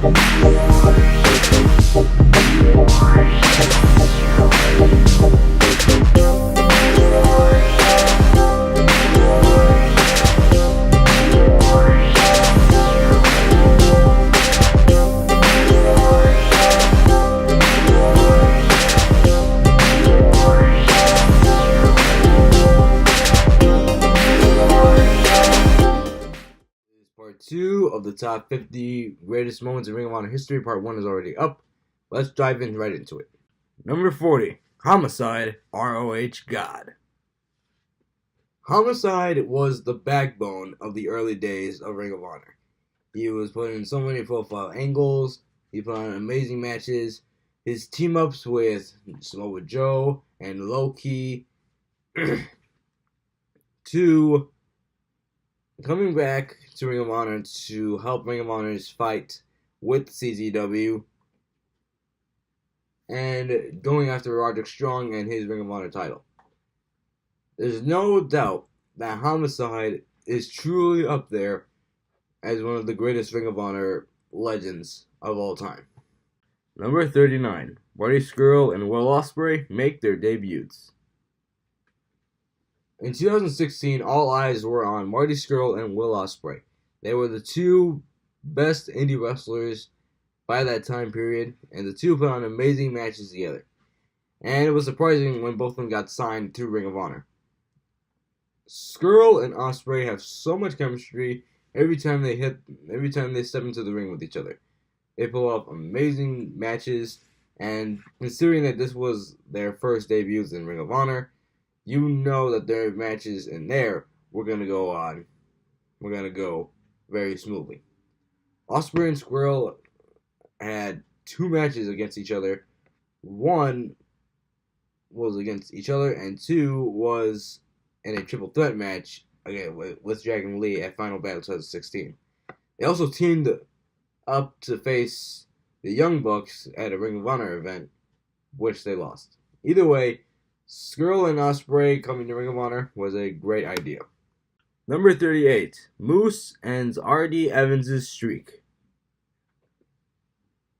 Part 2 of the top 50 greatest moments in Ring of Honor history. Part 1 is already up. Let's dive right into it. Number 40, Homicide, ROH God. Homicide was the backbone of the early days of Ring of Honor. He was put in so many profile angles. He put on amazing matches. His team-ups with Samoa Joe and Low-Ki to coming back to Ring of Honor to help Ring of Honor's fight with CZW and going after Roderick Strong and his Ring of Honor title. There's no doubt that Homicide is truly up there as one of the greatest Ring of Honor legends of all time. Number 39, Marty Scurll and Will Ospreay make their debuts. In 2016, all eyes were on Marty Scurll and Will Ospreay. They were the two best indie wrestlers by that time period, and the two put on amazing matches together. And it was surprising when both of them got signed to Ring of Honor. Scurll and Ospreay have so much chemistry every time they step into the ring with each other. They pull off amazing matches, and considering that this was their first debuts in Ring of Honor, you know that their matches in there were going to go very smoothly. Ospreay and Scurll had two matches against each other. One was against each other, and two was in a triple threat match again with Dragon Lee at Final Battle 2016. They also teamed up to face the Young Bucks at a Ring of Honor event, which they lost. Either way, Scurll and Ospreay coming to Ring of Honor was a great idea. Number 38, Moose ends R.D. Evans' streak.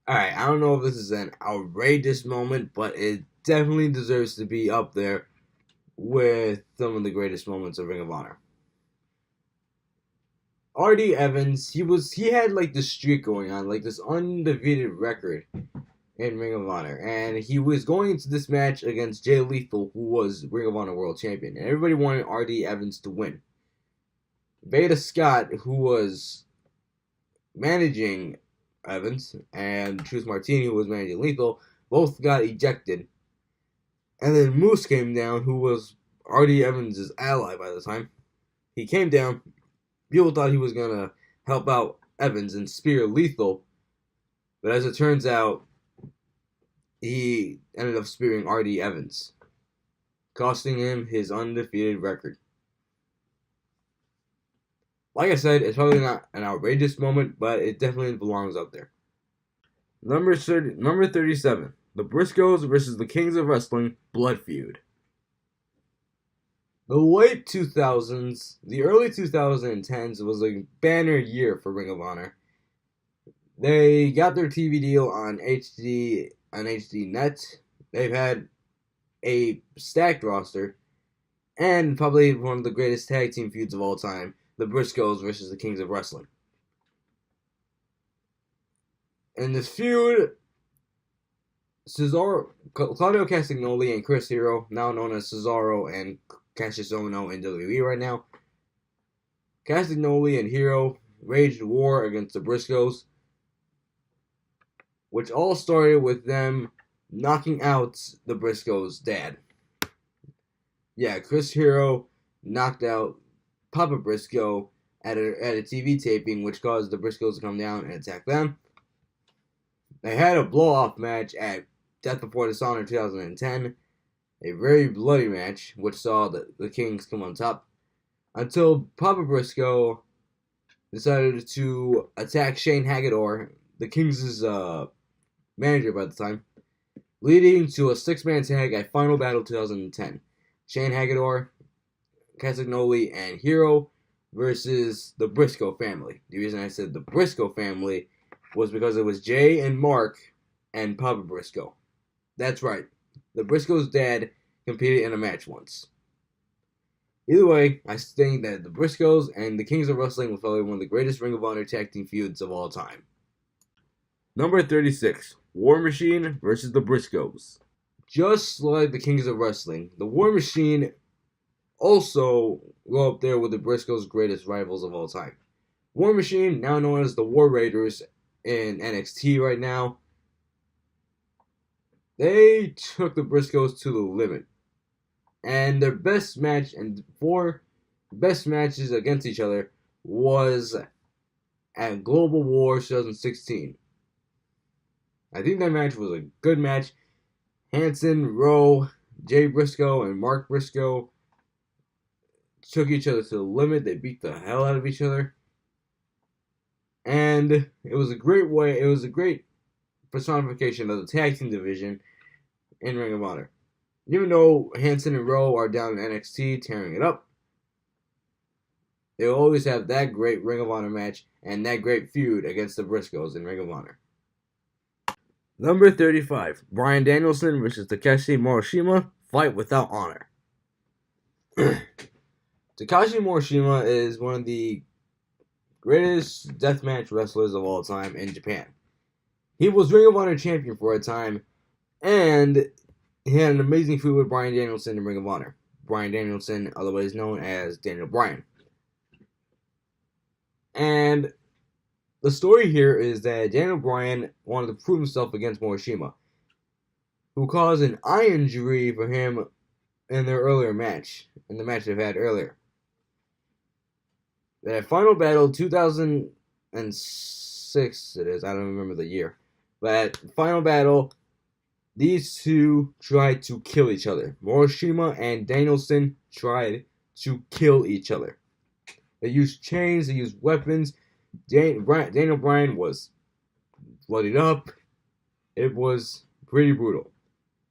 Alright, I don't know if this is an outrageous moment, but it definitely deserves to be up there with some of the greatest moments of Ring of Honor. R.D. Evans, he had like this streak going on, like this undefeated record in Ring of Honor, and he was going into this match against Jay Lethal, who was Ring of Honor World Champion, and everybody wanted R.D. Evans to win. Veda Scott, who was managing Evans, and Truth Martini, who was managing Lethal, both got ejected. And then Moose came down, who was R.D. Evans' ally by the time. He came down. People thought he was going to help out Evans and spear Lethal, but as it turns out, he ended up spearing R.D. Evans, costing him his undefeated record. Like I said, it's probably not an outrageous moment, but it definitely belongs up there. Number 37, the Briscoes versus the Kings of Wrestling Blood Feud. The late 2000s, the early 2010s was a banner year for Ring of Honor. They got their TV deal on HD Net. They've had a stacked roster, and probably one of the greatest tag team feuds of all time, the Briscoes versus the Kings of Wrestling. In this feud, Claudio Castagnoli and Chris Hero, now known as Cesaro and Cassius Ohno in WWE right now, Castagnoli and Hero waged war against the Briscoes, which all started with them knocking out the Briscoes' dad. Yeah, Chris Hero knocked out Papa Briscoe at a TV taping, which caused the Briscoes to come down and attack them. They had a blow-off match at Death Before Dishonor 2010, a very bloody match, which saw the Kings come on top, until Papa Briscoe decided to attack Shane Hagedorn, the Kings' manager by the time, leading to a six-man tag at Final Battle 2010. Shane Hagedorn, Castagnoli, and Hero versus the Briscoe family. The reason I said the Briscoe family was because it was Jay and Mark and Papa Briscoe. That's right. The Briscoes' dad competed in a match once. Either way, I think that the Briscoes and the Kings of Wrestling was probably one of the greatest Ring of Honor tag team feuds of all time. Number 36, War Machine versus the Briscoes. Just like the Kings of Wrestling, the War Machine also go up there with the Briscoes' greatest rivals of all time. War Machine, now known as the War Raiders in NXT right now, they took the Briscoes to the limit. And their best match and 4 best matches against each other was at Global War 2016. I think that match was a good match. Hanson, Rowe, Jay Briscoe, and Mark Briscoe took each other to the limit. They beat the hell out of each other. And it was a great personification of the tag team division in Ring of Honor. Even though Hanson and Rowe are down in NXT tearing it up, they'll always have that great Ring of Honor match and that great feud against the Briscoes in Ring of Honor. Number 35, Bryan Danielson versus Takeshi Morishima, Fight Without Honor. Takeshi Morishima is one of the greatest deathmatch wrestlers of all time in Japan. He was Ring of Honor champion for a time, and he had an amazing feud with Bryan Danielson in Ring of Honor. Bryan Danielson, otherwise known as Daniel Bryan. And the story here is that Daniel Bryan wanted to prove himself against Morishima, who caused an eye injury for him in their earlier match, in the match they've had earlier. That Final Battle 2006, it is, I don't remember the year. But at Final Battle, these two tried to kill each other. Morishima and Danielson tried to kill each other. They used chains, they used weapons. Daniel Bryan was bloodied up. It was pretty brutal.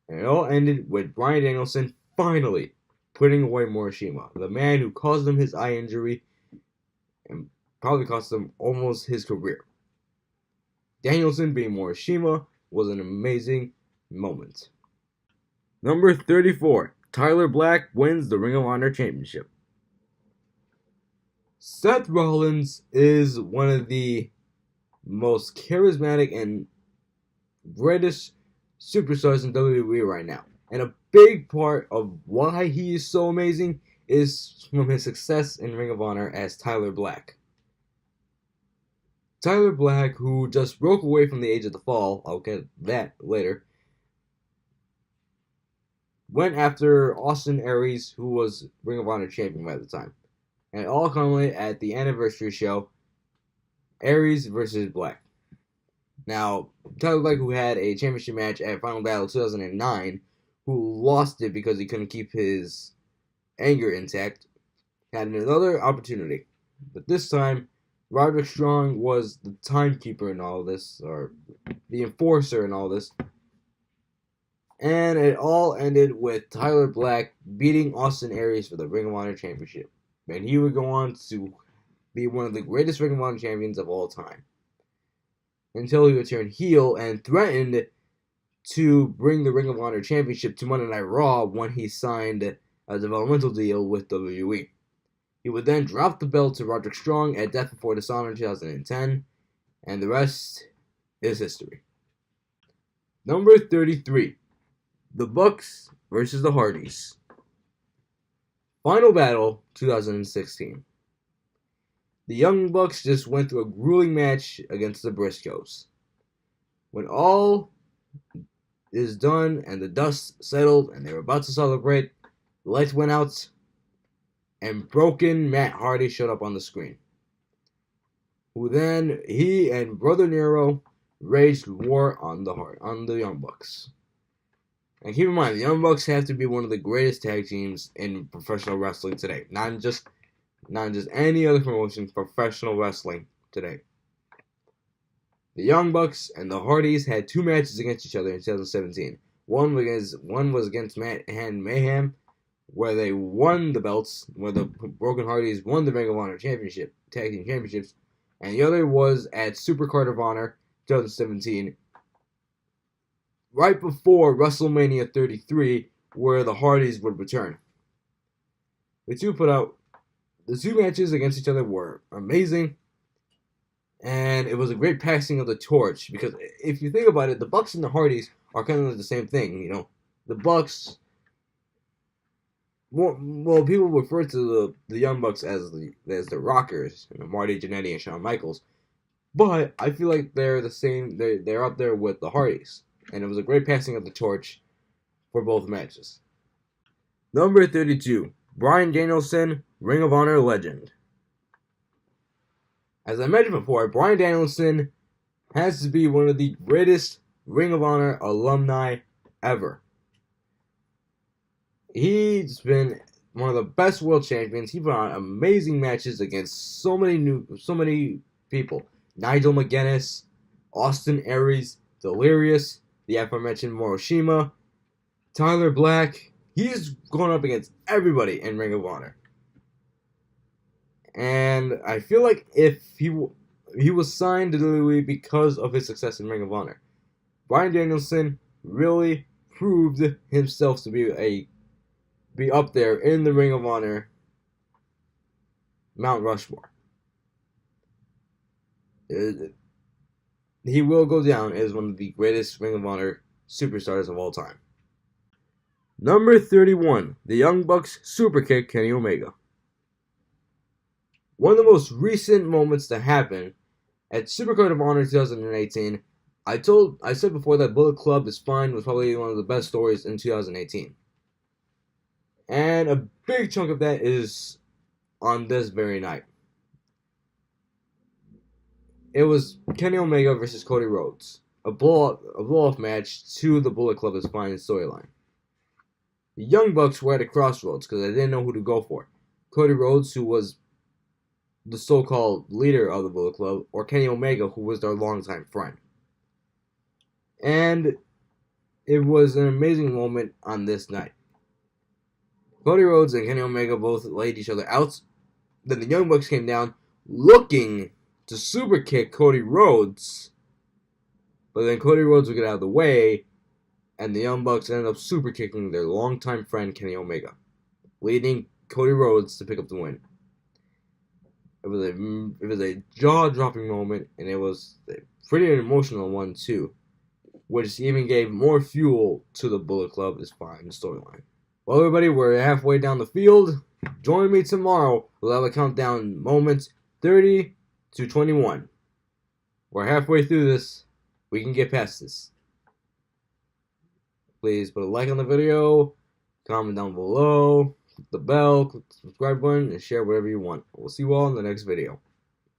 And it all ended with Bryan Danielson finally putting away Morishima, the man who caused him his eye injury and probably cost him almost his career. Danielson being Morishima was an amazing moment. Number 34, Tyler Black wins the Ring of Honor Championship. Seth Rollins is one of the most charismatic and greatest superstars in WWE right now. And a big part of why he is so amazing is from his success in Ring of Honor as Tyler Black. Tyler Black, who just broke away from the Age of the Fall, I'll get that later, went after Austin Aries, who was Ring of Honor champion by the time. And it all culminated at the anniversary show, Aries versus Black. Now, Tyler Black, who had a championship match at Final Battle 2009, who lost it because he couldn't keep his anger intact, had another opportunity. But this time, Roderick Strong was the timekeeper in all this, or the enforcer in all this. And it all ended with Tyler Black beating Austin Aries for the Ring of Honor Championship. And he would go on to be one of the greatest Ring of Honor champions of all time. Until he would turn heel and threatened to bring the Ring of Honor Championship to Monday Night Raw when he signed a developmental deal with WWE. He would then drop the belt to Roderick Strong at Death Before Dishonor in 2010, and the rest is history. Number 33, The Bucks versus the Hardys. Final Battle 2016. The Young Bucks just went through a grueling match against the Briscoes. When all is done and the dust settled and they were about to celebrate, the lights went out and broken Matt Hardy showed up on the screen. Who then, he and Brother Nero waged war on the Young Bucks. And keep in mind, the Young Bucks have to be one of the greatest tag teams in professional wrestling today. Not just any other promotion, professional wrestling today. The Young Bucks and the Hardys had 2 matches against each other in 2017. One was against Manhattan Mayhem, where they won the belts, where the Broken Hardys won the Ring of Honor Championship, Tag Team Championships, and the other was at Supercard of Honor, 2017, right before WrestleMania 33, where the Hardys would return. The two matches against each other were amazing, and it was a great passing of the torch, because if you think about it, the Bucks and the Hardys are kind of like the same thing, you know. The Bucks, well, people refer to the Young Bucks as the Rockers, you know, Marty Jannetty and Shawn Michaels, but I feel like they're the same. They're up there with the Hardys, and it was a great passing of the torch for both matches. Number 32, Bryan Danielson, Ring of Honor legend. As I mentioned before, Bryan Danielson has to be one of the greatest Ring of Honor alumni ever. He's been one of the best world champions. He put on amazing matches against so many people. Nigel McGuinness, Austin Aries, Delirious, the aforementioned Morishima, Tyler Black. He's going up against everybody in Ring of Honor. And I feel like if he was signed to WWE because of his success in Ring of Honor, Bryan Danielson really proved himself to be up there in the Ring of Honor Mount Rushmore. He will go down as one of the greatest Ring of Honor superstars of all time. Number 31, the Young Bucks Superkick Kenny Omega. One of the most recent moments to happen at Supercard of Honor 2018. I said before that Bullet Club is Fine was probably one of the best stories in 2018. And a big chunk of that is on this very night. It was Kenny Omega versus Cody Rhodes. A blow-off match to the Bullet Club is Fine storyline. The Young Bucks were at a crossroads because they didn't know who to go for. Cody Rhodes, who was the so-called leader of the Bullet Club, or Kenny Omega, who was their longtime friend. And it was an amazing moment on this night. Cody Rhodes and Kenny Omega both laid each other out. Then the Young Bucks came down looking to super kick Cody Rhodes. But then Cody Rhodes would get out of the way, and the Young Bucks ended up super kicking their longtime friend Kenny Omega, leading Cody Rhodes to pick up the win. It was a jaw-dropping moment, and it was a pretty emotional one too, which even gave more fuel to the Bullet Club is Fine storyline. Well, everybody, we're halfway down the field. Join me tomorrow. We'll have a countdown moments 30 to 21. We're halfway through this. We can get past this. Please put a like on the video, comment down below, click the bell, click the subscribe button, and share whatever you want. We'll see you all in the next video.